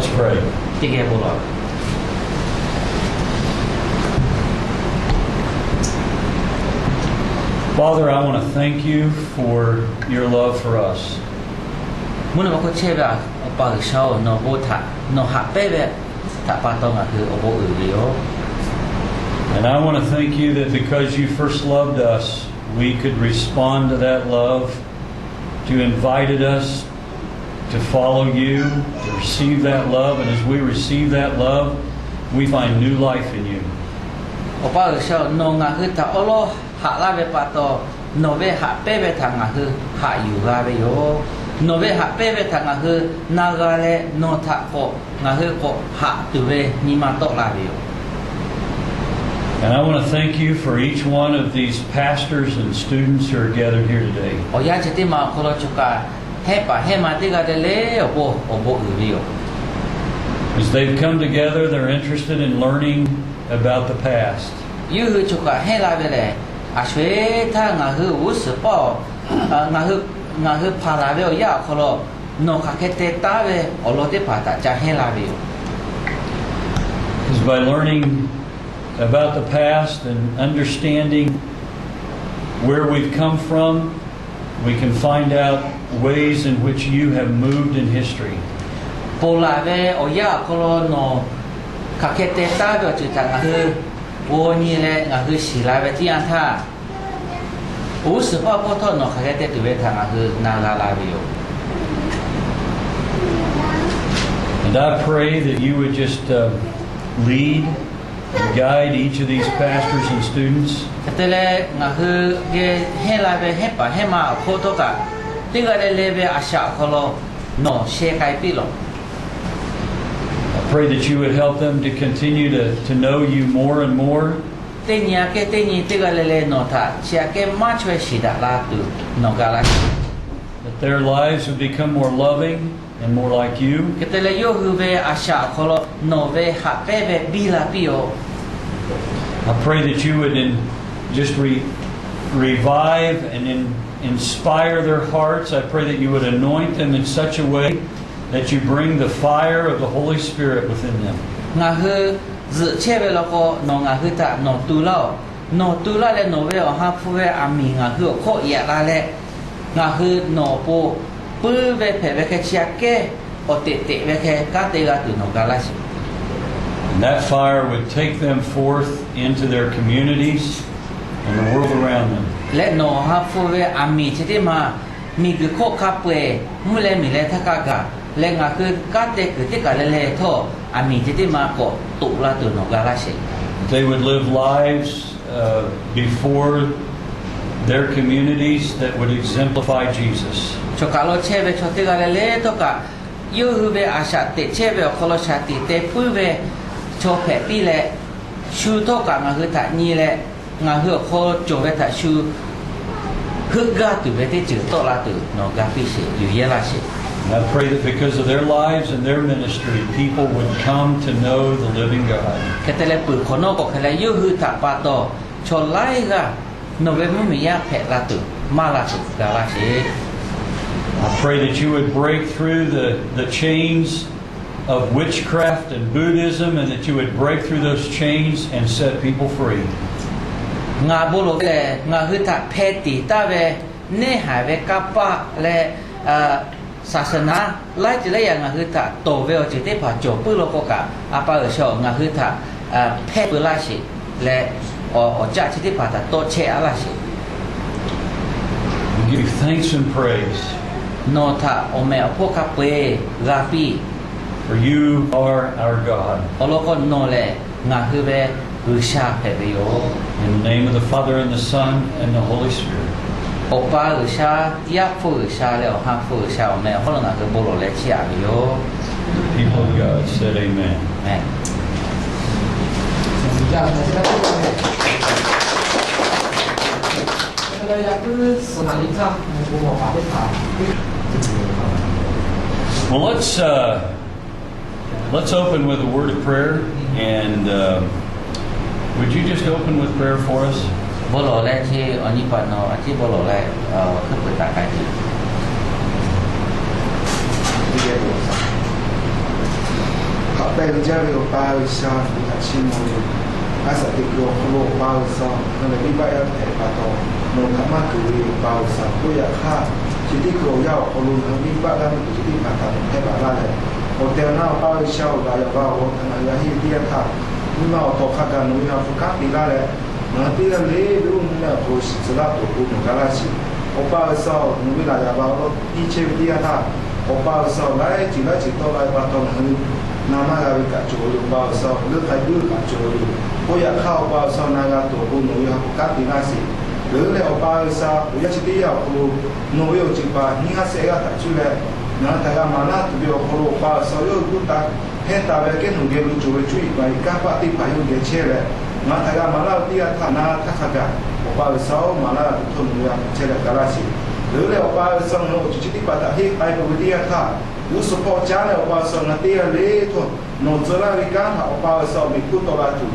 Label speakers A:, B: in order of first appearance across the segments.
A: Let's pray. Father, I want to thank you for your love for us. And I want to thank you that because you first loved us, we could respond to that love. You invited us to follow you, to receive that love, and as we receive that love, we find new life in you. And I want to thank you for each one of these pastors and students who are gathered here today. As they've come together, they're interested in learning about the past. Because by learning about the past and understanding where we've come from, we can find out ways in which you have moved in history. And I pray that you would just lead and guide each of these pastors and students. I pray that you would help them to continue to know you more and more. That their lives would become more loving and more like you. I pray that you would just revive and inspire their hearts. I pray that you would anoint them in such a way that you bring the fire of the Holy Spirit within them. And that fire would take them forth into their communities and the world around them. They would live lives before their communities that would exemplify Jesus. And I pray that because of their lives and their ministry, people would come to know the living God. I pray that you would break through the chains of witchcraft and Buddhism, and that you would break through those chains and set people free. We give you thanks and praise. For you are our God. In the name of the Father and the Son and the Holy Spirit. The people of God said amen.
B: Amen.
A: Well, let's open with a word of prayer, and would you just open with prayer for us?
B: jari o pau sa ta chimoni asa te ko ko pau sa na ni ba ya te pa to no kama ku ri pau sa ko ya kha chi ti ko ya ko lu ni ba ga ni chi ti pa ta te ba la le o te na pau sa o da ya ba o na ya hi ti ya kha ni ma o to kha ga no ya fu ka pi la le na ti la le lu na ko si la to ko no ga la si o pau sa no wi la ya ba o ti che ti ya kha o pau sa lai chỉ to lai ba to na ni nama ga wi ka cho lu pau sa lu ka du ka cho lu ko ya kha o pau sa na ga to ko no ya ka ti na si le le o pau sa o ya chi ti ya ko no yo chi pa ni ha se ga ta chu le na ta ga ma na tu bi o ko o pau sa yo du ta he ta ve ke no ge lu cho we chu i ba ka pa ti pa yo ge che le na ta ga ma la ti ya ta na ta kha ga o pau sa o ma la tu no ya che le ga la si le le o pau sa no chi ti pa ta he ai ko ti ya kha lu support cha le o pau sa na ti ya le to no zora wi ka ha o pau sa mi ku to la tu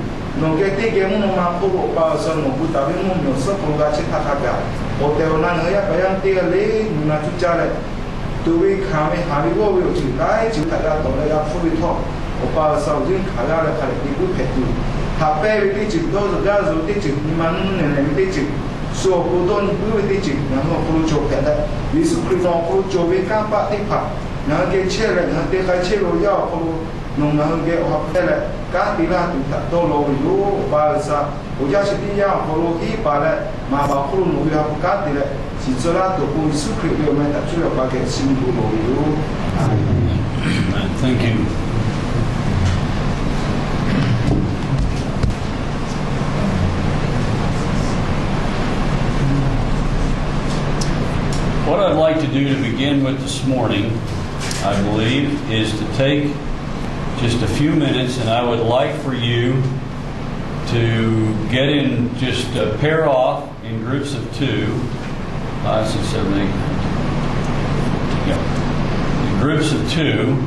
B: no ge ti ge mu no ma ko o pau sa no ku ta bi mu no so ko ga che ta kha ga o te o na no ya ba yang ti ya le na tu cha le tu wi kha me ha wi wo wi o chi kai chi ta ga to le ga fu wi to o pau sa jin kha ga le kha le ti ku phe tu ha pe wi ti chi do zo ga zo ti chi ni ma nu ne ne ti chi so ko do ni ku wi ti chi na no ko cho phe da Yesu Christ no ko cho wi ka pa ti pa na ke che le na te ka che lo ya ko no na ge o ha pe le ka ti la tu ta to lo yo ba sa o ya shi ti ya ko lo hi pa le ma ba ko no ya ko ka ti le si zo la to ko Yesu Christ yo ma ta chu ya ba ke sin ko lo yo
A: Thank you. What I'd like to do to begin with this morning, I believe, is to take just a few minutes, and I would like for you to get in, just pair off in groups of 2, 5, 6, 7, 8, yeah, in groups of 2,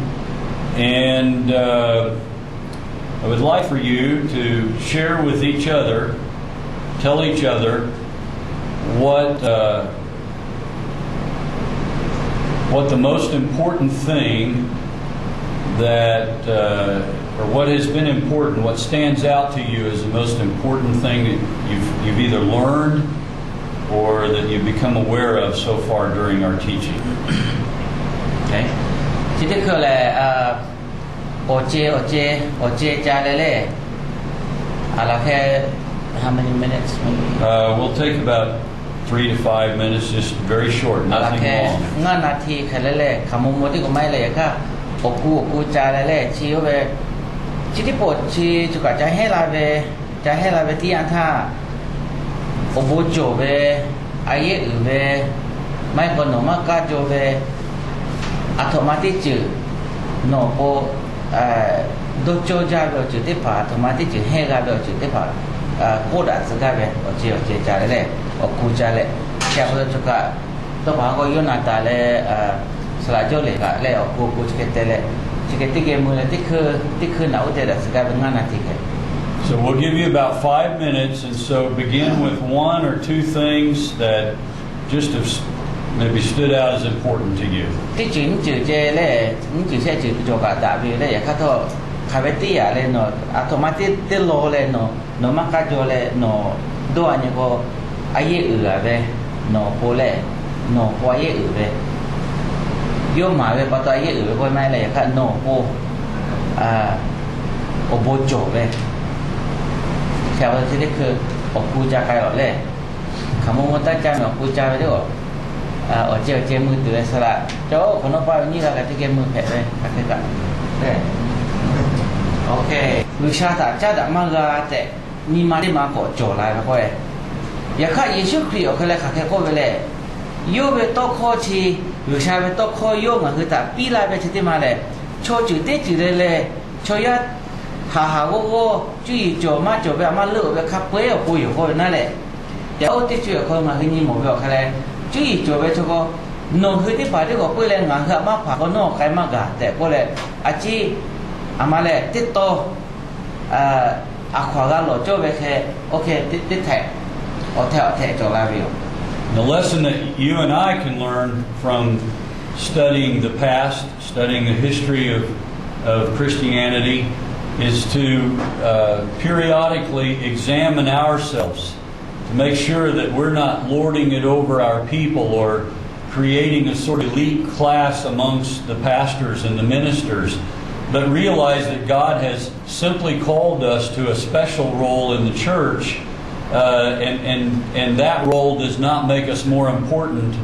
A: and I would like for you to share with each other, tell each other what the most important thing that, or what has been important, what stands out to you as the most important thing that you've either learned or that you've become aware of so far during our teaching.
C: Okay. Chỉ tức là ở chế cha lệ là cái how many minutes?
A: We'll take about 3 to 5 minutes, just very short, nothing long.
C: 5 นาทีแค่ลệคำมุมที่ก็ไม่เลยค่ะอกูจาลệชี้ว่าชี้ที่ปวดชี้จุกจะให้เราไปที่อันท่าอบูโจเวอาเยอเวไม่คนหนุ่มก็โจเวอัตมาติจืโนโปdoโจจาเวจุดที่ผ่าอัตมาติจืให้เราเวจุดที่ผ่าโคดอัศกาเวอเจจาลệอกูจาลệแค่คนจุกตัวผ่าก็ย้อนตาลệสลายโจเลยก็เลยกูจะเกิดเลยจะเกิดที่เกมมือเลยที่คือหนาวแต่ละสกายเป็นงานนาทีแค่
A: So we'll give you about 5 minutes, and so begin with 1 or 2 things that just have maybe stood out as important to you.
C: ที่จริงจืดเจเลยจืดเช่จืดโจกะดาบีเลยอย่างข้าทอคาเวตี้อะไรเนาะอัตโนมัติเตโลเลยเนาะเนาะมักกะโจเลยเนาะตัวนี้ก็อาเยอือเวเนาะโปเลยเนาะโปอาเยอือเวโยมมาเวปตัวอาเยอือเวก็ไม่เลยอย่างข้าเนาะโปโอโบโจเวแค่ว่าที่นี่คือออกกูจะใครหรอเลยคำว่าตั้งใจออกกูจะไปด้วยออกเจมือถือสละเจ้าคนน้องป้าวันนี้เราก็จะเกมมือแผ่เลยครับพี่กันได้โอเคลูกชาติเจ้าดำมากแต่มีมาได้มาก่อโจรอะไรมาก่อนอย่าข้าเยซูคริสต์เขาเลยขาแค่ก็ไปเลยโยไปโต๊ะข้อชีลูกชายไปโต๊ะข้อโยงอ่ะคือแต่ปีลายไปชิดมาเลยโชว์จุดเตจุดเลยโชว์ยัดหาก็จุยโจมาโจไปมาเลือกไปขับเป้เอาปุยเขานั่นแหละเดี๋ยวที่จุยเขามาคือนี่หมอบอกเขาเลยจุยโจไปโชว์ก็นนคือที่ป่าที่เขาปุยเลยงานเขามาผ่าก็นอกใครมากะแต่ก็เลยอาชีอามาเลยติดโตอาขวากันหล่อโจไปแค่โอเคติดแท็กเอาแท็กโจลาวิว
A: The lesson that you and I can learn from studying the past, studying the history of Christianity, is to periodically examine ourselves to make sure that we're not lording it over our people or creating a sort of elite class amongst the pastors and the ministers, but realize that God has simply called us to a special role in the church, and that role does not make us more important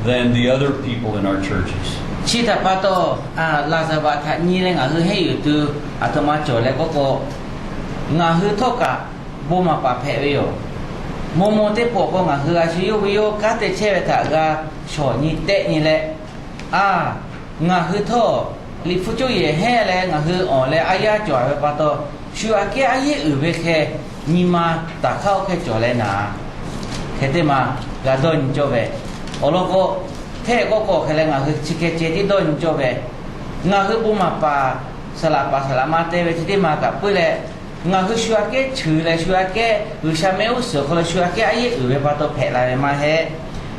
A: than the other people in our churches.
C: Cita pato lazaba tha ni le ngahu he yu tu atoma chole koko ngahu thoka boma pa phe yo momo te po ko ngahu a shi yo ka te che tha ga sho ni te ni le ngahu tho li fu chu ye he le ngahu on le aya chwa be pato shu a ke aye u be khe ni ma ta khao khe chole na khete ma ga don jo be oloko thế có cái là ngài chỉ cái chỉ đôi cho về ngài cứ bù mà pa salama thế về thì mà cả bữa lệ ngài cứ xua cái chữ lại xua cái người sao mấy số còn xua cái ấy về bắt đầu phê lại mà hết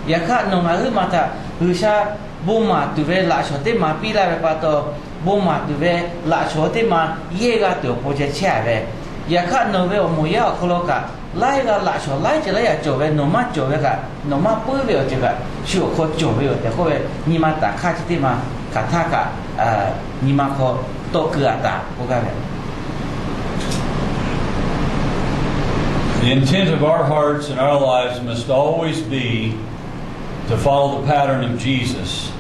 C: giờ khác nó ngài cứ mà ta người sao bù mà từ về lại số thế mà pi lại bắt đầu bù mà từ về lại số thế mà ye cái từ bộ chế chia về giờ khác nó về một giờ còn cả lại cái lại số lại chỉ là chỗ về nó mà chỗ về cả nó mà bữa về chỗ cái shuỷ khó chỗ vềแต่ก็về你嘛打卡ที่嘛卡他个你嘛khó多个打不干了
A: The intent of our hearts and our lives must always be to follow the pattern of Jesus,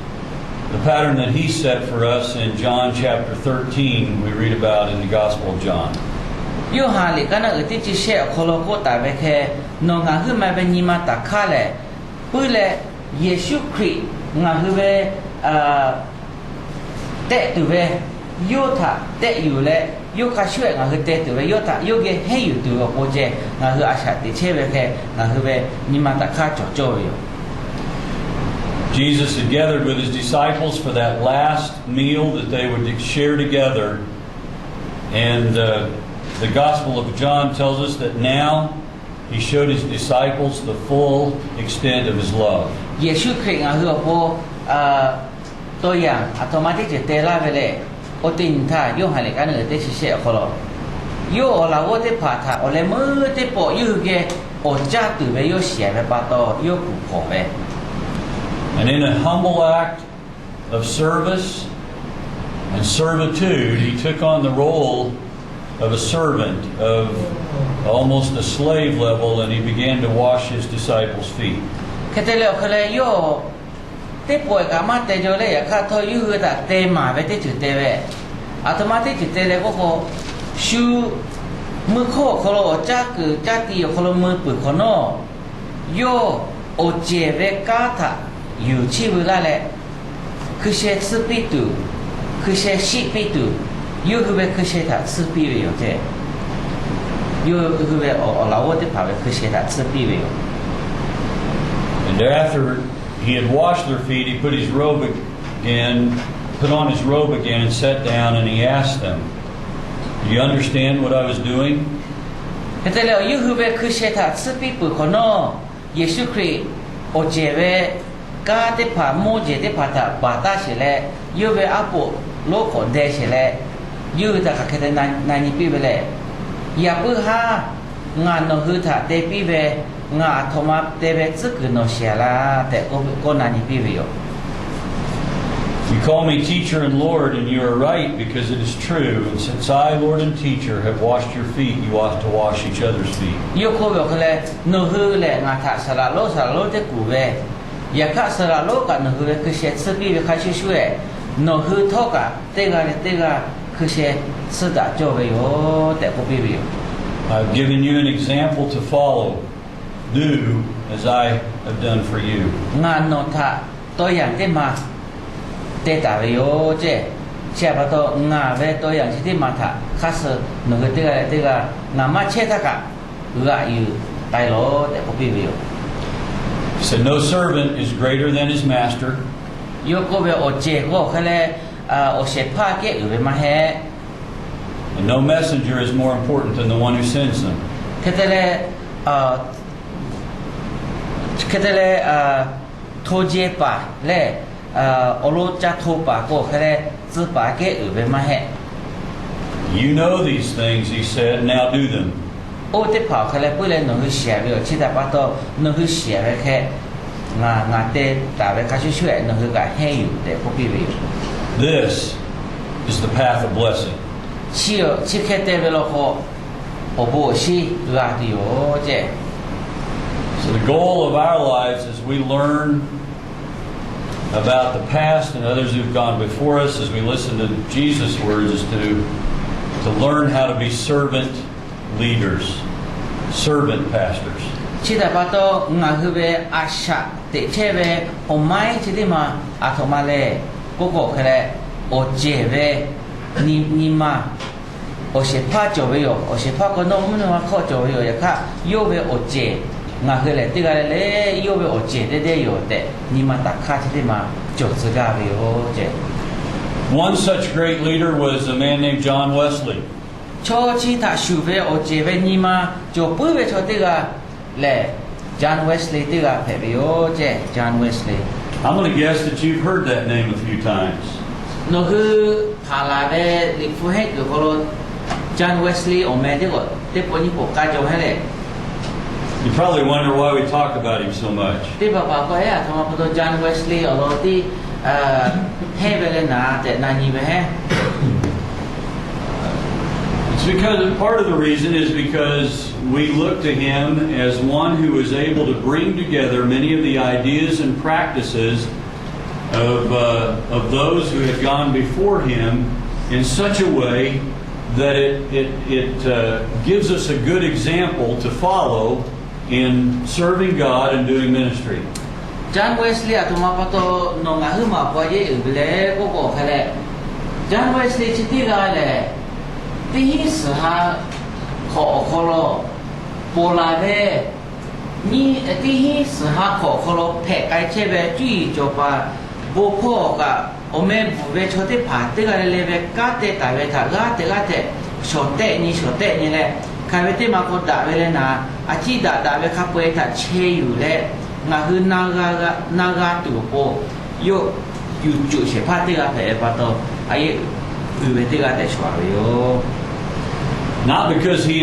A: the pattern that He set for us in John chapter 13, we read about in the Gospel of John.
C: Yo hali kana uti chi sheh koloko ta be khe no nga hu ma be ni ma ta kha le pu le Yesu Christ nga hu be te tu be yo tha te yu le yo ka shue nga hu te tu be yo tha yo ge he yu tu ko je nga hu a sha ti che be khe nga hu be ni ma ta kha cho cho yo.
A: Jesus had gathered with His disciples for that last meal that they would share together, and the Gospel of John tells us that now He showed His disciples the full extent of His love.
C: Yesu Christ nga hu po to yang automatic je te la vele o tin tha yo hale kan te chi she ko lo yo la wo te pha tha o le mu te po yu ge o cha tu be yo xie be pa to yo ku ko be.
A: And in a humble act of service and servitude, He took on the role of a servant, of almost a slave level, and He began to wash His disciples' feet.
C: Ketele khale yo te poi ka ma te jo le ya kha tho yu hu ta te ma be te chu te be automatic chu te le ko shu mu kho kholo cha ku cha ti kholo mu pu khono yo o je be ka tha yu chi bu la le khu she tsu pi tu khu she shi pi tu yu hu be khu she ta tsu pi be yo te yu hu be o la wo te pa be khu she ta tsu pi be yo.
A: And after He had washed their feet, He put His robe again, put on His robe again and sat down, and He asked them, "Do you understand what I was doing?"
C: Ketele yu hu be khu she ta tsu pi pu khono Yesu Christ o je be ka te pa mo je te pa ta ba ta she le yu be apo lo ko de she le yu ta ka kete na ni pi be le ya pu ha nga no hu tha te pi be nga thoma te be tsu ku no she la te ko na ni pi be yo.
A: You call me teacher and Lord, and you are right, because it is true. And since I, Lord and teacher, have washed your feet, you ought to wash each other's feet.
C: Yo ko be khale no hu le nga tha sala lo te ku be ya ka sala lo ka no hu le ku she tsu pi be kha shi shue no hu tho ka te ga ku she tsu da jo be yo te ko pi be yo.
A: I've given you an example to follow. Do as I have done for you.
C: Nga no tha to yang te ma te ta be yo je che ba to nga ve to yang chi te ma tha kha se no ge te ga nga ma che ta ka ga yu tai lo te ko pi be yo.
A: He said, "No servant is greater than his master."
C: Yo ko be o je ko khale o she pha ke u be ma he.
A: And no messenger is more important than the one who sends them.
C: Ketele tho je pa le olo cha tho pa ko khale tsu pa ke u be ma he.
A: You know these things, he said, now do them.
C: ô tiếp họ khai lại bữa lên nó hư xẻ biểu chỉ là bắt đầu nó hư xẻ về khai ngà tê ta về khai chuyện nó hư cả hayอยู่để có bị biểu
A: This is the path of blessing.
C: chỉ khai tê về lo họ ở bộ si là điều chứ.
A: So the goal of our lives as we learn about the past and others who've gone before us, as we listen to Jesus' words, is to learn how to be servant leaders, servant pastors.
C: Chỉ là bắt đầu ngà hư về asha để chơi về hôm mai chỉ đi mà thằng mà lệ cô khai lại ở chơi về ni mà ở shehぱcho về ở shehぱcó nông mình mà khó cho về ở khác yêu về ở chơi ngà hư lại tự cái lệ yêu về ở chơi để yêu để ni mà đặt khác chỉ đi mà cho tự cái về ở chơi.
A: One such great leader was a man named John Wesley.
C: cho chi ta shu về ở chơi về ni mà cho bữa về cho tự cái lệ John Wesley tự cái phải về ở chơi John Wesley.
A: I'm going to guess that you've heard that name a few times.
C: nó cứ thà là về lịch phu hết được rồi John Wesley ở mẹ đấy gọi tiếp với những cuộc ca dâu hết đấy.
A: You probably wonder why we talk about him so much.
C: Tiếp vào có ấy à thằng mà bắt John Wesley ở đó thì hay về lên nào để nào nhìn về hết.
A: It's because part of the reason is because we look to him as one who is able to bring together many of the ideas and practices of those who had gone before him in such a way that it gives us a good example to follow in serving God and doing ministry.
C: John Wesley à thằng mà bắt nó ngã hư mà qua dễ ở lẽ có cái lẽ John Wesley chỉ tiếc cái lẽ tí sự ha khó lo bồ la về ni tí sự ha khó lo phải cái chế về chú ý cho bà bố phò cả ông em về cho tới phá tới cái lẽ về cá tê tại về thà gá tê số tệ như lẽ cái về tới mà có đã về lên à chỉ đã về khắp về thà chếอยู่lẽ ngà hư naga tụ bộ yo chủ sẽ phát tới cái phải bắt đầu ai về tới cái để xóa yo.
A: Not because he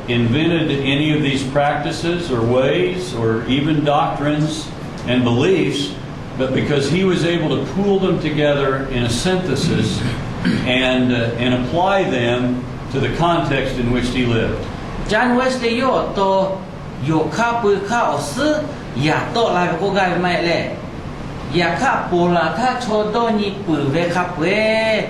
A: invented any of these practices or ways or even doctrines and beliefs, but because he was able to pool them together in a synthesis and apply them to the context in which he lived.
C: John Wesley yo khá sư ya to lại với cô gái mẹ lệ ya khá bồ là tha cho đôi nhị bự về khắp về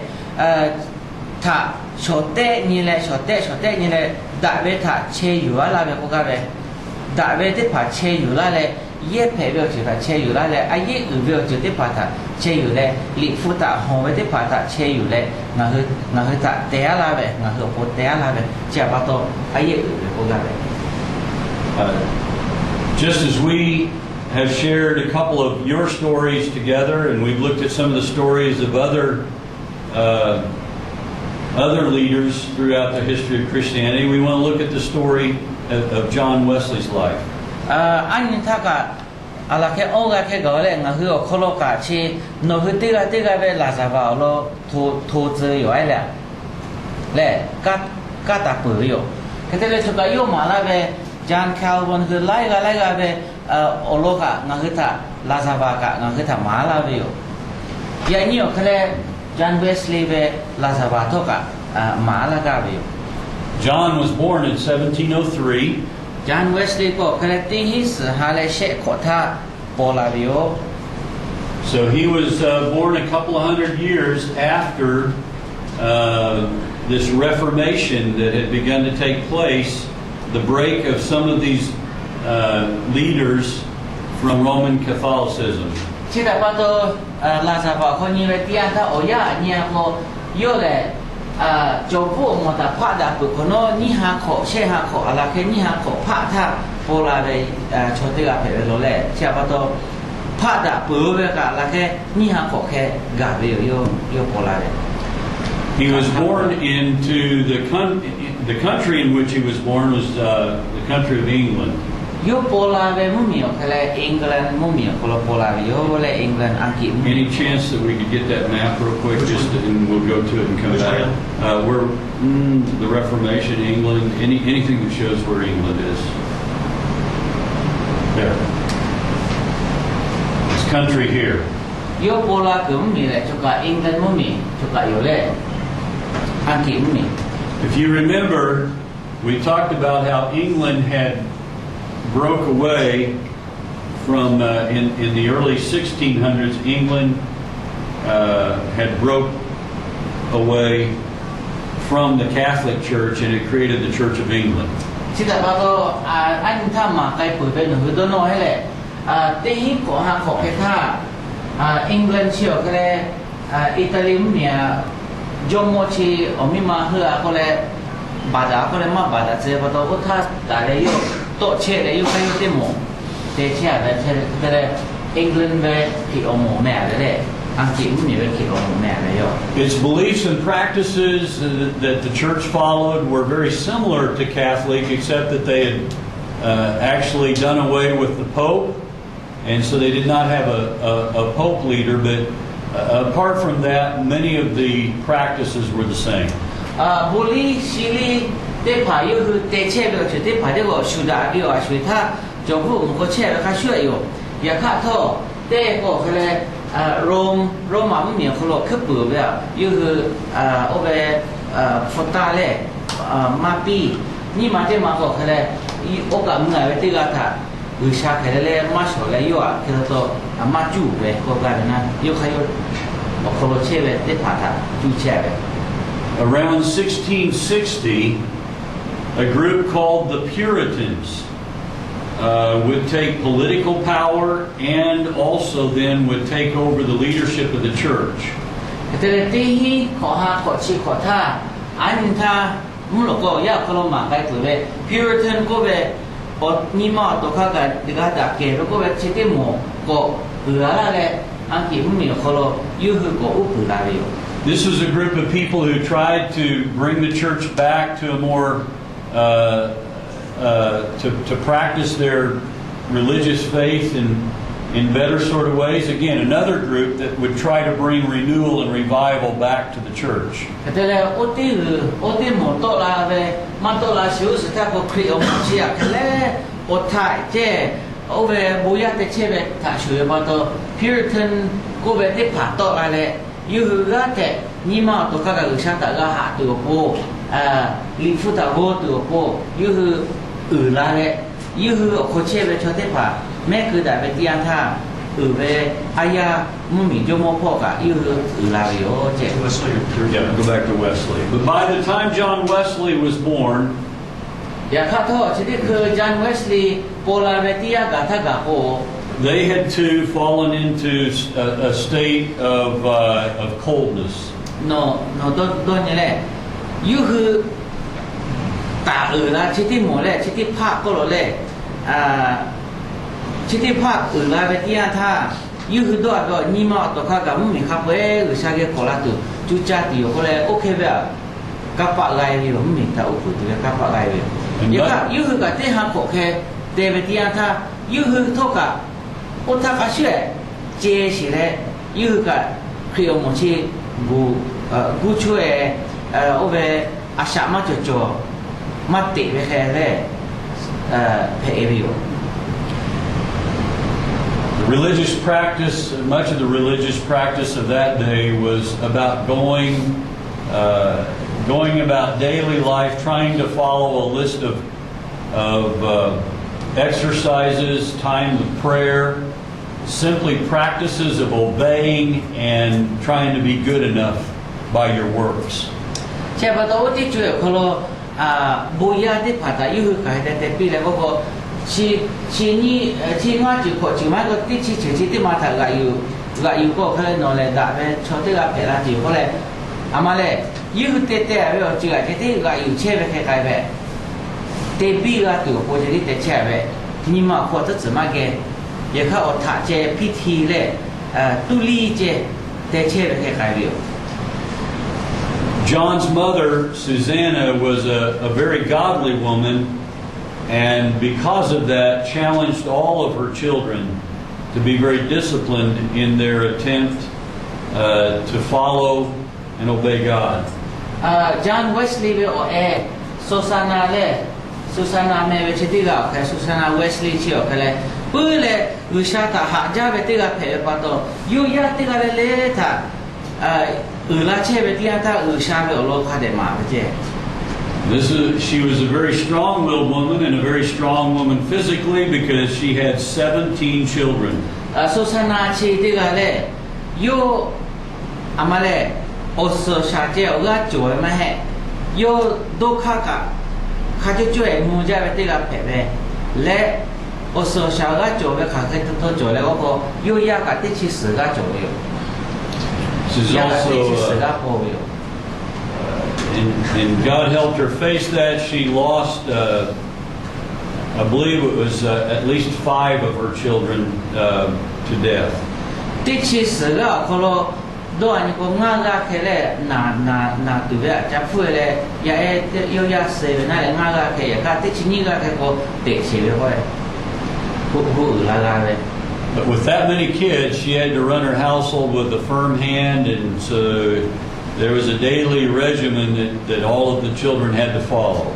C: thà số tệ như lệ đại về thà chế yếu lại với cô gái về đại về tiếp phải chế yếu lại lệ yết phải việc chỉ phải chế yếu lại lệ ai yết ở việc chỉ tiếp phải thà chế yếu lệ lịch phu tạ hồng với tiếp phải thà chế yếu lệ ngà hư thà té lại về ngà hư bồ té lại về chả bao tô ai yết ở việc cô gái về.
A: Just as we have shared a couple of your stories together, and we've looked at some of the stories of other leaders throughout the history of Christianity, we want to look at the story of John Wesley's life.
C: Anh ta cả là cái ô cái gọi là ngà hư ở kholo cả chi nó hư tiga về là sao vào lo thu tư yếu ai lẽ cắt ta bự yếu cái thế là chúng ta yếu mà là về John Calvin hư lại về ở lo cả ngà hư ta là sao vào cả ngà hư ta má là về yếu vậy nhiều cái là John Wesley về là sao vào thôi cả má là cả về yếu.
A: John was born in 1703.
C: John Wesley có cái tí hít sự hà lệ sheh của tha bồ là về yếu.
A: So he was born a couple of hundred years after this Reformation that had begun to take place, the break of some of these leaders from Roman Catholicism.
C: Chỉ là bắt đầu là sao vào coi như là tiền ta ở nhà có yêu lệ cho phụ mà ta phát đạt bực nó ni hà khổ sheh là cái ni hà khổ phát tha bồ là về cho tự gặp phải rồi lệ chỉ bắt đầu phát đạt bự về cả là cái ni hà khổ cái gặp về yêu bồ là về.
A: He was born into the country in which he was born was the country of England.
C: yo pola ve mumio kale England mumio kolo pola ve yo le England angki
A: Any chance that we could get that map real quick, just and we'll go to it and come
D: Which
A: back? Where the Reformation, England, anything that shows where England is. There. This country here.
C: yo pola ke mumi le chuka England mumi chuka yo le angki mumi.
A: If you remember, we talked about how England had broke away from, in the early 1600s, England had broke away from the Catholic Church and it created the Church of England.
C: Sida ba to anh tha ma kai pu be no do no hele te hi ko ha ko ke tha England chio kale Italy mia jomo chi omima hua ko le bada ko le ma bada che ba to ko tha da le yo to che le yo kai yo te mo te che ba che le England be ki o mo me le le angki mumi be ki o mo me le yo.
A: Its beliefs and practices that the church followed were very similar to Catholic, except that they had actually done away with the Pope, and so they did not have a Pope leader, but apart from that, many of the practices were the same.
C: Buli sili te pa yo hu te che be che te pa de go shu da yo a shu tha jong hu ko che be kha shu yo ya kha tho te ko khle Roma mi ko lo khe pu be yo hu o be fota le ma pi ni ma te ma ko khle o ka mga be te ga tha u sha khe le ma sho le yo a khe to ma ju be ko ga na yo kha yo ko lo che be te pa tha ju che be.
A: Around 1660, a group called the Puritans would take political power and also then would take over the leadership of the church.
C: Puritan ko be o ni ma to ka ga diga da ke ko be chete mo ko la le anki mi ko lo yu ko u la yo.
A: This was a group of people who tried to bring the church back to a more to practice their religious faith in better sort of ways. Again, another group that would try to bring renewal and revival back to the church.
C: Puritan go be te pa to la le yu ga te ni ma to ka ga sha ta ga ha tu po li fu ta go tu po yu la le yu ko che be cho te pa me ku da be ti an tha be aya mu mi jo mo po ka yu la yo che.
A: Yeah, go back to Wesley. But by the time John Wesley was born,
C: ya kha tho che de ke John Wesley po la be ti ya ga tha ga po
A: they had too fallen into a state of coldness.
C: No don't le yu ta la che ti mo le che ti pa ko lo le che ti pa la be ti ya tha yu do ni ma to ka ga mu mi kha pe u sha ge ko la tu chu cha ti ko le okay ba ka pa gai ni mu mi ta u pu tu ka pa gai ni yu ka te ha ko ke de be ti ya tha yu tho ka o ta ka shue je shi le yu ka khio mo chi gu chue o be a sha ma cho cho ma te be khe le pe e yo.
A: The religious practice, much of the religious practice of that day was about going about daily life, trying to follow a list of exercises, times of prayer, simply practices of obeying and trying to be good enough by your works.
C: Che ba to ti chu ko lo bu ya ti pa ta yu ka de te pi le ko chi ni chi ma ji ko chi ma ko ti chi ti ma ta ga yu ko kha no le da be cho te ga pe la ji ko le ama le yu te te a yo ji ga te ga yu che be ke kai be te bi ga tu ko ji te che be ni ma ko te zi ma ge ye kha o ta che pi ti le tu li je te che be ke kai yo.
A: John's mother, Susanna, was a very godly woman, and because of that, challenged all of her children to be very disciplined in their attempt to follow and obey God.
C: John Wesley về ở Susanna le Susanna mẹ về chỉ là cái Susanna Wesley chịu cái này bữa lệ người sa ta hạ ra về tiga phải bắt đầu yêu ya tiga lệ ta la che về tiga ta sa về ở lô khai để mà về
A: She was a very strong-willed woman and a very strong woman physically because she had 17 children.
C: Susanna chỉ tiga lệ yêu amale osso sa che ở gác chuối mà hệ yêu đô khá cả khá cho chuối mua ra về tiga phải về lệ osso sa gác chuối về khá cái thô chuối lệ có yêu ya cả tiết chỉ sử gác chuối yêu
A: She's also and God helped her face that. She lost, I believe it was at least 5 of her children to death. But with that many kids, she had to run her household with a firm hand, and so there was a daily regimen that all of the children had to follow.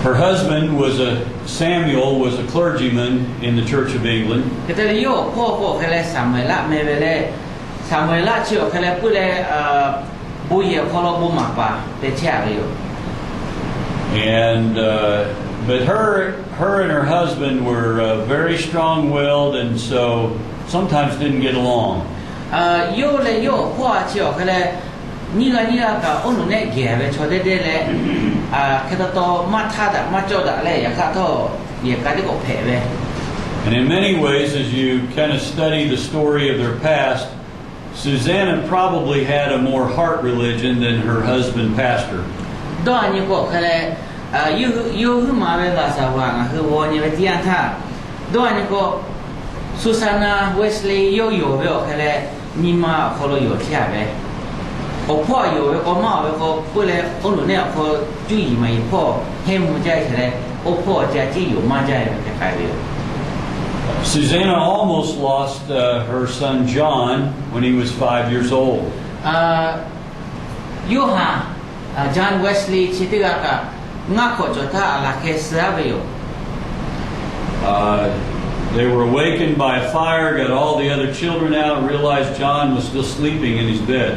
A: Her husband Samuel was a clergyman in the Church of England. And but her and her husband were very strong-willed, and so sometimes didn't get along. And in many ways, as you kind of study the story of their past, Susanna probably had a more heart religion than her husband pastored.
C: Susanna Wesley yo về cái nima kholo yo chia về, ởพ่อyo về có máu về có bữa lệ ông nội này có chú ý màพ่อhem một trái cái ởพ่อจะchỉ yo mà trái cái về.
A: Susanna almost lost her son John when he was 5 years old.
C: John Wesley chỉ tiếc cả ngã khỏi cho ta là cái sữa về yo.
A: They were awakened by a fire, got all the other children out, and realized John was still sleeping in his bed.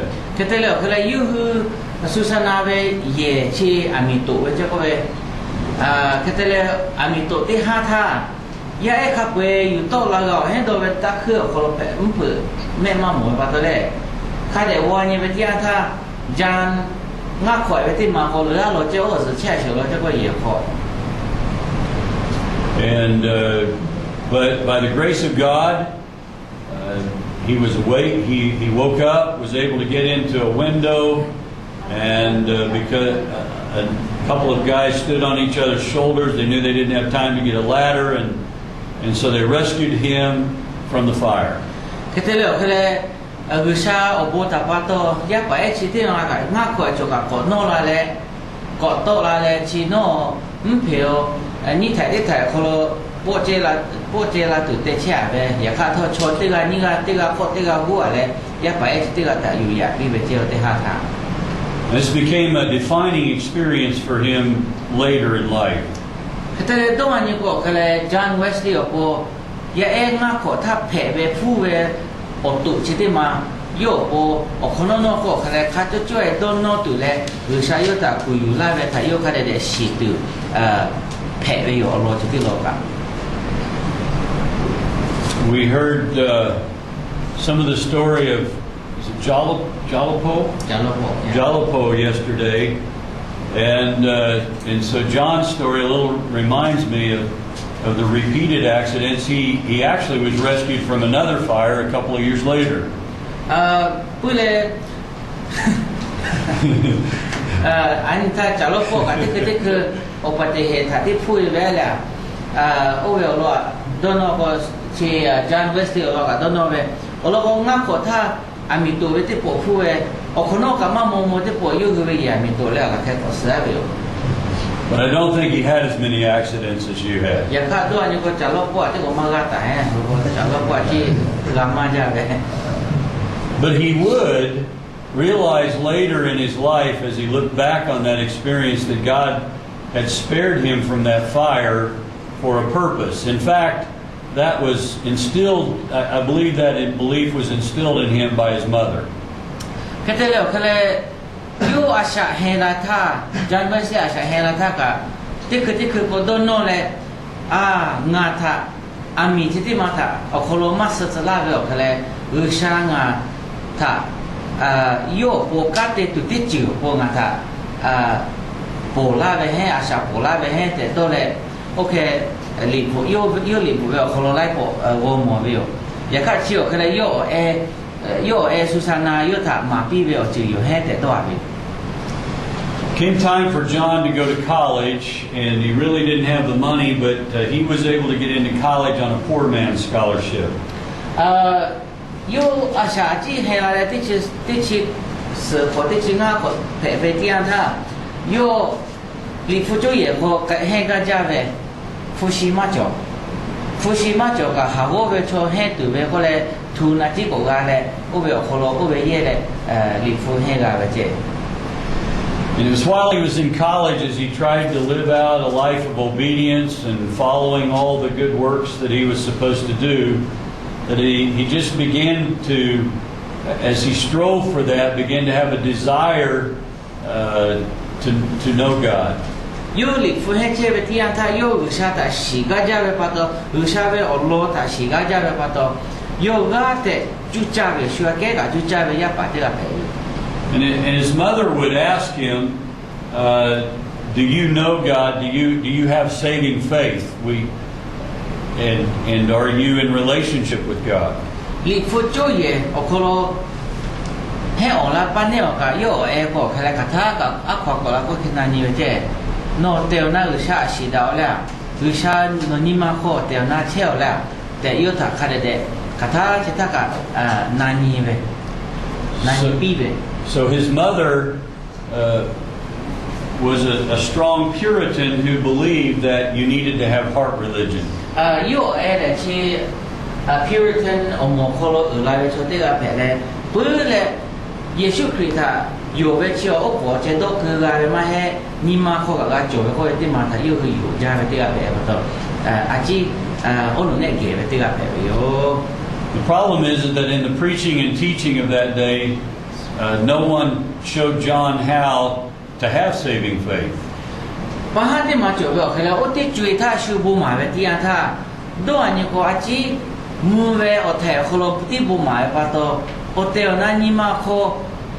C: Susanna về ye chi amito về cho về cái này amito thì ha tha ya ấy khác về yêu to là gạo hết rồi về ta khơi kholo pe bự mẹ mà muốn bắt đầu đấy khai để qua như về tia tha John ngã khỏi về thì mà kholo là lo chơi ở sự che chở lo cho cái gì khỏi.
A: And but by the grace of God, he was awake. He woke up, was able to get into a window, and because a couple of guys stood on each other's shoulders, they knew they didn't have time to get a ladder, and so they rescued him from the fire.
C: Bộ chế là từ tế trả về, giả khá thôi cho tế là hua lệ, giả phải tế là tại dù giả đi về chế tế hạ thả.
A: This became a defining experience for him later in life.
C: Cái tế đông anh của cái là John Wesley ở bộ, giả em ngã khổ tháp phẻ về phu về ở tụ chế tế mà, yếu bộ ở khổ nó của cái là khá cho chuỗi đôn nó tụ lệ, người xa yếu ta cùi yếu lại về thả yếu cái để xì tụ phẻ về yếu ở lô chế tế lô cả.
A: We heard some of the story of Jalapa yesterday, and so John's story a little reminds me of the repeated accidents. He actually was rescued from another fire a couple of years later.
C: Anh ta Jalapa cáiคืออุบัติเหตุที่พูดไว้แหละโอ้ยเราโดนก็ ที่จานเวสต์เราก็ต้องเอาไปเราก็งักขอถ้าอามีตัวเวทีปวดผู้เออคนนอกกับมาโมโมที่ปวดยุ่งคืออย่างมีตัวแล้วก็แค่ตัวเสียไปอยู่
A: But I don't think he had as many accidents as you had.
C: อย่างข้าตัวนี้ก็จะลบปวดที่ผมมาลาแต่จะลบปวดที่ลำมาจากเลย
A: But he would realize later in his life, as he looked back on that experience, that God had spared him from that fire for a purpose. In fact, that was instilled, I believe that belief was instilled in him by his mother.
C: ก็จะเรียกเขาเลยยูอาชาเฮราธาจานเวสต์อาชาเฮราธากับที่คือก็โดนโน่เลยงาธาอามีที่มาธาเอาโคโลมาสสลาเรียกเขาเลยชางาธาโยโปกัดตุติจิวโปงาธาโปลาไปให้อาชาโปลาไปให้แต่ตัวเลยโอเคหลีบโยหลีบเวลโคโลไลโปโวโมเวลอย่าคาดเชี่ยวเขาเลยโยสุสานาโยธามาปีเวลจิวให้แต่ตัวไป
A: Came time for John to go to college, and he really didn't have the money, but he was able to get into college on a poor man's scholarship.
C: โยอาชาที่เฮราเลยที่ชิสือคนที่ชิงาคนเผยที่อันท่าโยลิฟูโจเย่พอเฮกาจาเวฟุชิมาโจกับฮาวเวโชเฮตุเวก็เลยทูนาจิโกกาเลยอุเบโคโลอุเบเย่เลยลิฟูเฮกาเวเจ
A: And it was while he was in college as he tried to live out a life of obedience and following all the good works that he was supposed to do, that he just began to, as he strove for that, began to have a desire to know God.
C: ยูลิฟูเฮเจเวที่อันท่าโยอุชาตาชิกาจาเวปะโตอุชาเวอโลตาชิกาจาเวปะโตโยกาเตจุจาเวชัวเกกะจุจาเวยาปะเตกะเป
A: And his mother would ask him, "Do you know God? Do you have saving faith? And are you in relationship with God?"
C: ลิฟูโจเยโอโคโลเฮอลาปาเนโอกะโยเอโกคาเลกะทากับอะควะกอลาโกคินานิเวเจโนเตลนาอุชาชิดาวแล้วอุชาโนนิมาโคเตลนาเชลแล้วแต่โยตะคาเดเดคาทาชิตะกะนานิเวนานิปีเว
A: So his mother was a strong Puritan who believed that you needed to have heart religion.
C: You add a Puritan or more color like so they are better. Put Yeshu Krita, you bet your watch and dog my hair, Nima Koga, Joe, Mata, you Java Tea. Aji, only gave a Tea.
A: The problem is that in the preaching and teaching of that day, no one showed John how to have saving faith.
C: ปะฮันที่มาจบแล้วคือเราอุติจุยท่าชูบุหมายไปที่อันท่าด้วยนี่ก็อาจีมูเวอแถวคนเราที่บุหมายปะโตโอเตลนั้นนี่มาโค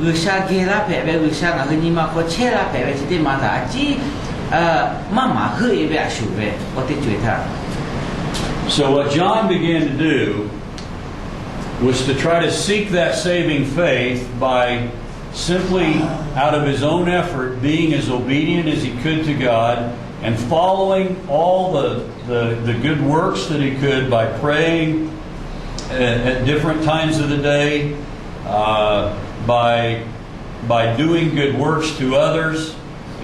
C: อุชาเกล้าเผยไปอุชาหนักนี่มาโคเชล้าเผยไปที่มาท่าอาจีมาเฮ้ยไปอาชูเวอุติจุยท่า
A: So what John began to do was to try to seek that saving faith by simply out of his own effort being as obedient as he could to God and following all the good works that he could by praying at different times of the day, by doing good works to others,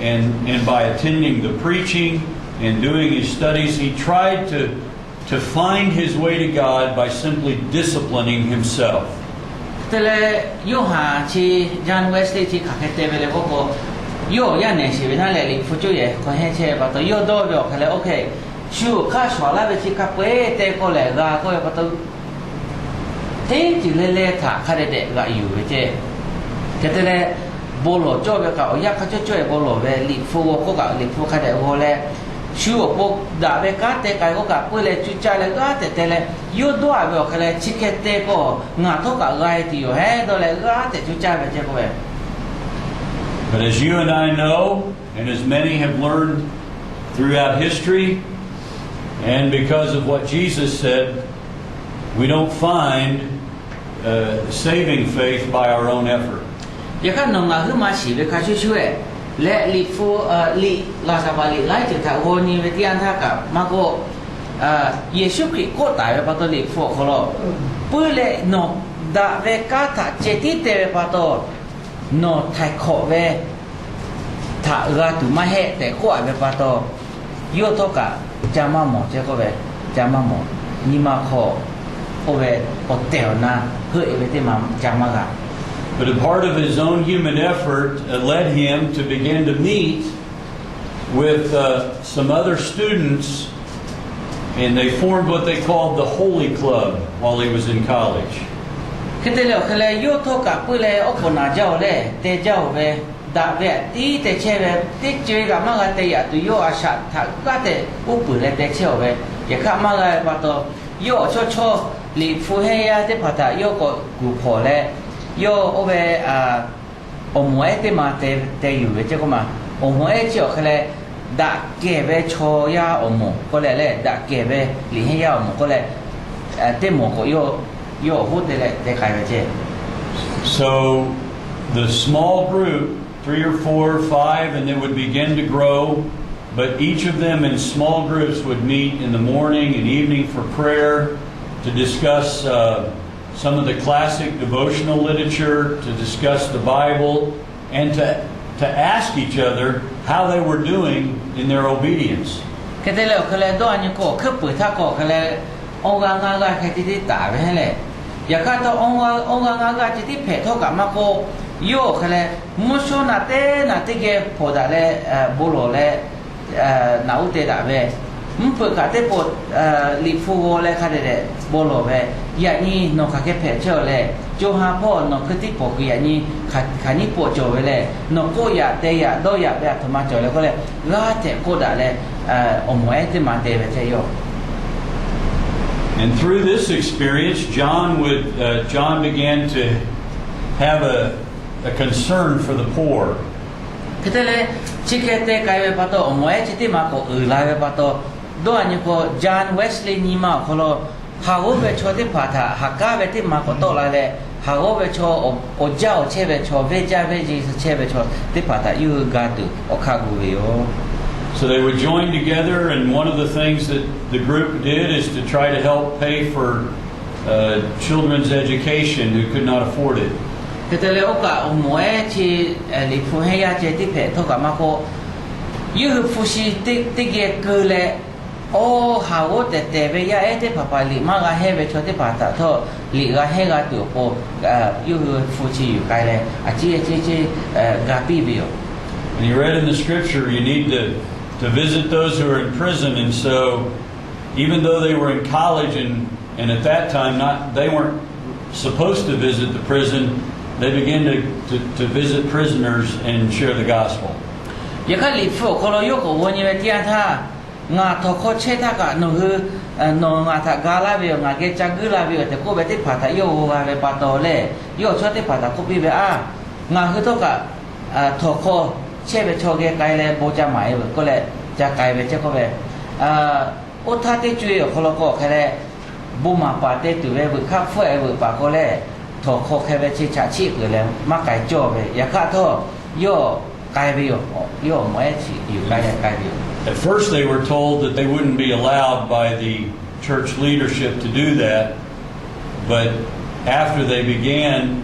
A: and by attending the preaching and doing his studies. He tried to find his way to God by simply disciplining himself.
C: แต่เลยโยหาที่จานเวสต์ที่ขัดเตเวเลยก็โยยันเนี่ยชีวิตนั่นแหละลิฟูจูเย่คนให้เชื่อปะตัวโยโดเวลเขาเลยโอเคชูข้าชวาลาเวที่ขับเป้เตก็เลยก็ปะตัวเฮ้จิเลเลถาขัดเด็กก็อยู่เจ้แต่เลยโบโลโจเวลก็อยากเขาช่วยโบโลเวลิฟูก็กับลิฟูขัดเด็กโบเลยชูพวกดาเบกัดเตะก็กับเพื่อเลยจุดใจเลยก็แต่เลยยูดัวเวลเขาเลยชิคเกตเตะก็งาทุกอะไรที่อยู่ให้ตัวเลยก็แต่จุดใจไปเจ้าก็
A: But as you and I know, and as many have learned throughout history, and because of what Jesus said, we don't find saving faith by our own effort.
C: อย่าข้าน้องขึ้นมาฉีดข้าช่วยและลิฟูลิลาซาบาลิไล่จุดถาวรนี้ไปที่อันท่ากับมาโก耶稣基督大为巴多里佛可咯不嘞喏大为嘎他这地的为巴多喏太可为他tu ma he te ko ave pato yo toka jama mo je ko ve jama mo ni ma kho ove hotel na he eve te ma jama ga.
A: But a part of his own human effort led him to begin to meet with some other students, and they formed what they called the Holy Club while he was in college.
C: Kete le khale yo toka pu le opona jao le te jao ve da ve ti te che ve ti che ga ma ga te ya tu yo asha tha ga te u pu le te che ve ye kha ma ga pa to yo cho cho li fu he ya te pa ta yo ko gu pho le yo o ve o mo e te ma te yu ve che ko ma o mo e che o khale da ke ve cho ya o mo ko le da ke ve li he ya o mo ko le te mo ko yo hu te le te kai ve che.
A: So the small group, 3 or 4 or 5, and they would begin to grow, but each of them in small groups would meet in the morning and evening for prayer to discuss some of the classic devotional literature, to discuss the Bible, and to ask each other how they were doing in their obedience.
C: Kete le khale do ani ko khe pu tha ko khale onga nga ga khe ti ta ve le ya kha to onga nga ga ti phe tho ka ma ko yo khale mu so na te ge pho da le bo lo le na u te da ve mu pu ka te po li fu go le kha de bo lo ve ya ni no kha ke phe che le jo ha pho no khe ti po ki ya ni kha ni po jo ve le no ko ya te ya do ya ba tho ma jo le ko le la te ko da le o mo e te ma te ve che yo.
A: And through this experience, John began to have a concern for the poor.
C: Ketele chikete kai ve pato o mo e chiti ma ko la ve pato do ani ko John Wesley ni ma ko lo ha go ve cho te pa tha ha ka ve te ma ko to la le ha go ve cho o jao che ve cho ve ja ve ji che ve cho te pa tha yu ga tu o kha gu ve yo.
A: So they would join together, and one of the things that the group did is to try to help pay for children's education who could not afford it.
C: Ketele oka o mo e chi li fu he ya che ti phe tho ka ma ko yu fu shi te ge ke le o ha wo te ve ya e te papa li ma ga he ve cho te pa ta tho li ga he ga tu ko yu fu chi yu kai le a chi ga pi bi yo.
A: And you read in the scripture, you need to visit those who are in prison, and so even though they were in college and at that time they weren't supposed to visit the prison, they began to visit prisoners and share the gospel.
C: Ya ka li fu ko lo yo ko wo ni ve tian tha nga tho kho che tha ka no hu no nga tha ga la bi nga ke cha gu la bi te ko be te pha tha yo ga ve pa to le yo cho te pha tha ko bi ve a nga hu to ka tho kho che ve cho ge kai le bo cha mai ko le cha kai ve che ko ve o tha te chue ko lo ko khe le bu ma pa te tu ve bu kha phue bu pa ko le tho kho khe ve chi cha chi ku le ma kai cho ve ya kha tho yo kai ve yo mo e chi yu kai ve.
A: At first they were told that they wouldn't be allowed by the church leadership to do that, but after they began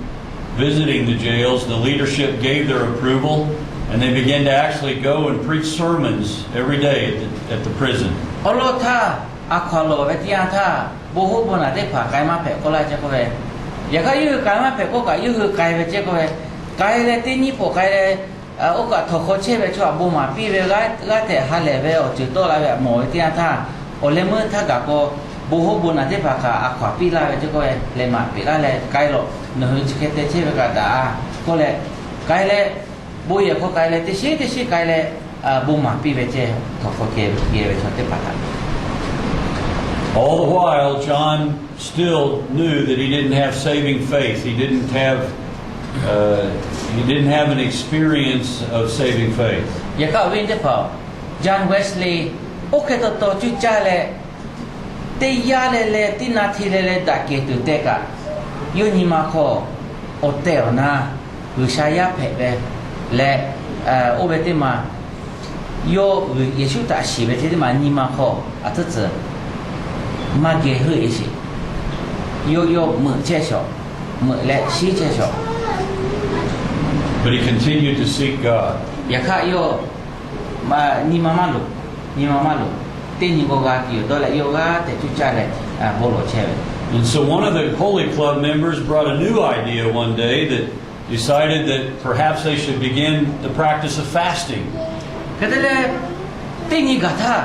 A: visiting the jails, the leadership gave their approval, and they began to actually go and preach sermons every day at the prison.
C: Olo tha akhalo ve tia tha bo ho bona de pha kai ma phe ko la che ko ve ya ka yu kai ma phe ko ka yu kai ve che ko ve kai le ti ni po kai le o ka tho kho che ve cho bo ma pi ve ga te ha le ve o chu to la ve mo tia tha o le mu tha ka ko bo ho bona de pha ka akhwa pi la ve che ko ve le ma pi la le kai lo no hu che te che ve ka da ko le kai le bo ye ko kai le te shi kai le bo ma pi ve che tho kho ke ve cho te pa tha.
A: All the while, John still knew that he didn't have saving faith. He didn't have an experience of saving faith.
C: Ya ka win de pa John Wesley o ke to chu cha le te ya le ti na thi le da ke tu te ka yu ni ma kho o te na u sha ya phe be le o be te ma yo ye shu ta shi be te ma ni ma kho a te มาเกยหื้อสิโยมือเช่ชอมือและชี้เช่ชอ
A: But he continued to seek God.
C: อย่าข้าโยมานี่มาลุตีนี่ก็กากิโยตัวละโยกาแต่จุจ่าเลยโบโลเช่
A: And so one of the Holy Club members brought a new idea one day that decided that perhaps they should begin the practice of fasting.
C: ก็เลยตีนี่กาท่า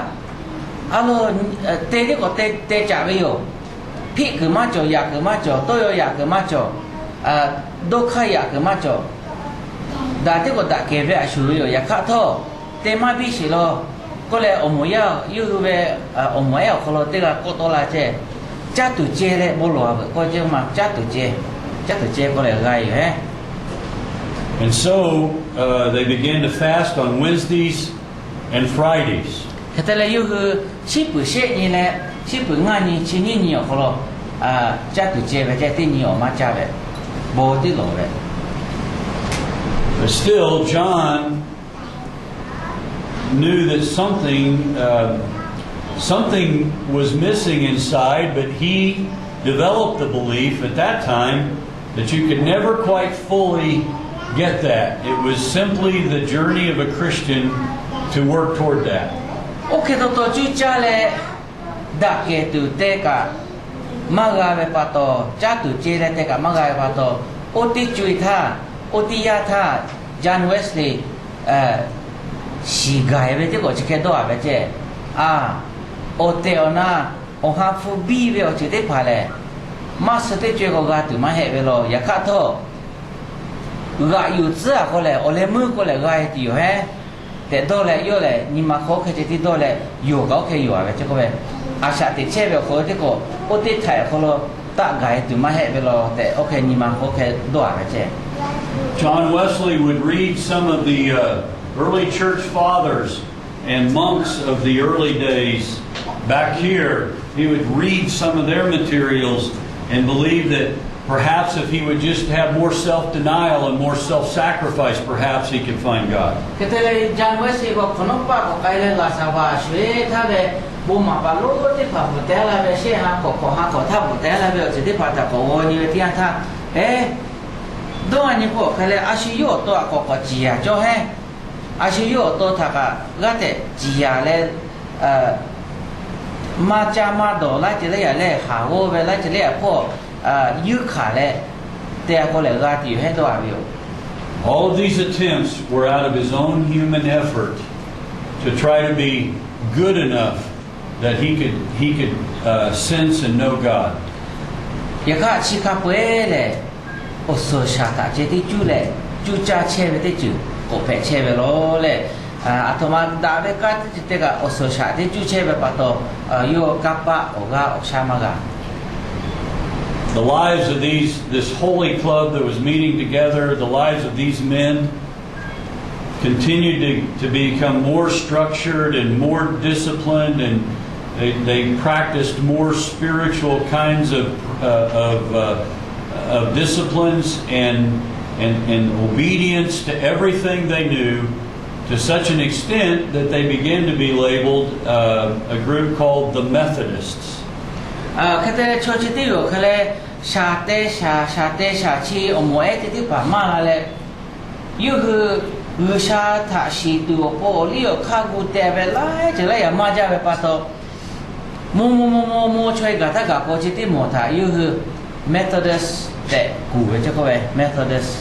C: เตะก็เตะจ่าไปโยพี่คือมาจ่ออยากคือมาจ่อตัวอยากคือมาจ่อดูข้าอยากคือมาจ่อด่าที่ก็ด่าเก็บไว้อาชูโยอยากข้าท่อเตะมาพี่สิโลก็เลยอมวยยูเวอมวยเขาเราเตะก็ตัวละเจจัตุเจเลยบ่หลัวก็จะมาจัตุเจก็เลยไงเฮ้
A: And so they began to fast on Wednesdays and Fridays.
C: แต่ละยูคือชิบุเชนี่แหละชิบุงานนี่ชินี่เขาเราจัตุเจไปเจที่นี่ออกมาจ้าไปบ่ที่หลัวไป
A: But still, John knew that something was missing inside, but he developed the belief at that time that you could never quite fully get that. It was simply the journey of a Christian to work toward that.
C: Okay, to chucha le da ke tu te ka magawe pato cha tu che le te ka magawe pato oti chui tha oti ya tha John Wesley si gai ve te ko che do ave che o te ona o ha fu bi ve o che te pha le ma se te che ko ga tu ma he ve lo ya kha tho ga yu zha ko le o le mu ko le ga ti yo heแต่โดเลยโยเลยนี่มาเขาเคยจะที่โดเลยอยู่ก็เคยอยู่อะไรเจ้าก็แบบอาชาติเชื่อแบบเขาที่ก็อุติไทยเขาเราตั้งใจถึงมาให้เวลาแต่โอเคนี่มาเขาเคยดูอะไรเจ้
A: John Wesley would read some of the early church fathers and monks of the early days back here. He would read some of their materials and believe that perhaps if he would just have more self-denial and more self-sacrifice, perhaps he could find God.
C: ก็เลยJohn Wesleyก็ขนมปังก็ไปเลยลาสาวาช่วยถ้าแบบบุมาปาโลที่ผ่าบุตรละแบบเชื่อหาขอหาขอท่าบุตรละแบบจะที่ผ่าตะโกนี่เที่ยงท่าด้วยนี่พวกเขาเลยอาชีพตัวก็จีอาจ้าให้อาชีพตัวถ้าก็แต่จีอาเลยมาจามาโดไล่จะเลยอะไรหาว่าไปไล่จะเลยพวกยืดขาเลยแต่ก็เลยก็ที่ให้ตัววิว
A: All of these attempts were out of his own human effort to try to be good enough that he could sense and know God.
C: อย่าข้าชิคาเป้เลยโอโซชาตาเจติจูเลยจูจ่าเชเวติจูโอเปเชเวโลเลยอาตมาดาเวกัตจิตกะโอโซชาติจูเชเวปะโตโยกัปปะโอกาโอชามากะ
A: The lives of this holy club that was meeting together, the lives of these men continued to become more structured and more disciplined, and they practiced more spiritual kinds of disciplines and obedience to everything they knew, to such an extent that they began to be labeled a group called the Methodists.
C: เขาจะช่วยที่อยู่เขาเลยชาเตชาชีอมวยที่ผ่านมาเลยยูคือชาถาชีตัวโปลิโอข้ากูเตะไปไล่จะไล่มาจะไปปัตโตมูช่วยกันถ้ากับโคจิที่หมดท่ายูคือ Methodist แต่กูเจ้าก็ไป Methodist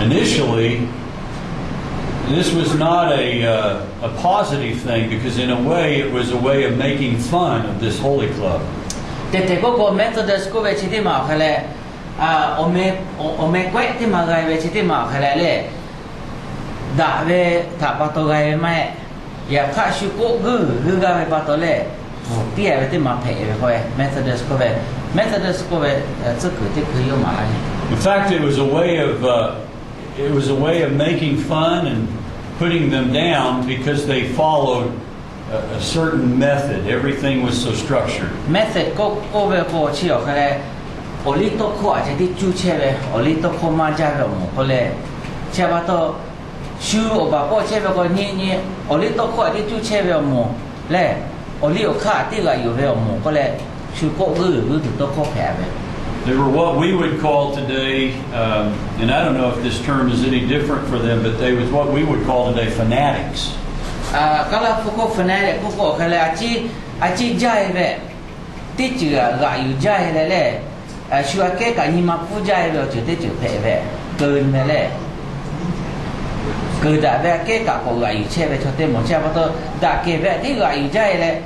A: Initially, this was not a positive thing, because in a way it was a way of making fun of this holy club.
C: แต่ก็ Methodist ก็ไปที่มาเขาเลยโอเมกเวที่มาไงไปที่มาเขาเลยด่าไปถ้าปัตโตไงไม่อย่าข้าชุกกือกันไปปัตโตเลยเตี้ยไปที่มาเพ่ไปเขาไป Methodist ก็ไปจะคือที่คือโยมาอะไร
A: In fact, it was a way of making fun and putting them down because they followed a certain method. Everything was so structured.
C: Method ก็ไปพอเชี่ยวเขาเลยโอลิโตโคอาจจะที่จูเช่ไปโอลิโตโคมาจ้าไปหมดเขาเลยเชื่อว่าตัวชูอบาโคเช่ไปคนนี้โอลิโตโคที่จูเช่ไปหมดเลย ở liều khá tí là yêu về ở mù có lẽ chú cố gửi từ tôi có khỏe về
A: They were what we would call today, and I don't know if this term is any different for them, but they was what we would call today fanatics.
C: Kalau pokok fanatik pokok kalau aci jai về tí chữ gọi yêu jai là lẽ Shuİ cái cả như mà phu jai về chữ tí chữ phệ về cơn về lẽ cơn đã về cái cả của gọi yêu che về cho tên một che vào tôi đã kể về tí gọi yêu jai lẽ